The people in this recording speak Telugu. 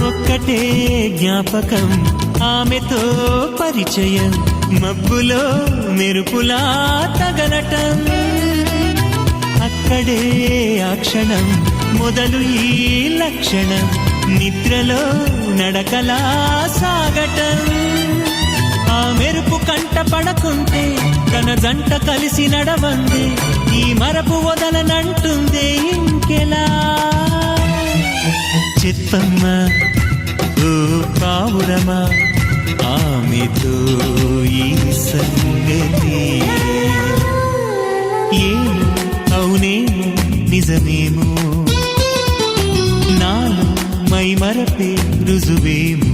ఒక్కటే జ్ఞాపకం ఆమెతో పరిచయం మబ్బులో మెరుపులా తగలటం అక్కడే ఆ క్షణం మొదలు ఈ లక్షణం నిద్రలో నడకలా సాగటం ఆ మెరుపు కంట పడకుంటే తన జంట కలిసి నడవందే ఈ మరపు వదలనంటుందే ఇంకెలా చెప్పమ్మ ఓ పావురమా ఆమెతో ఈ సంగతి ఏమో అవునేమో నిజమేమో నాలో మై మరపే రుజువేమో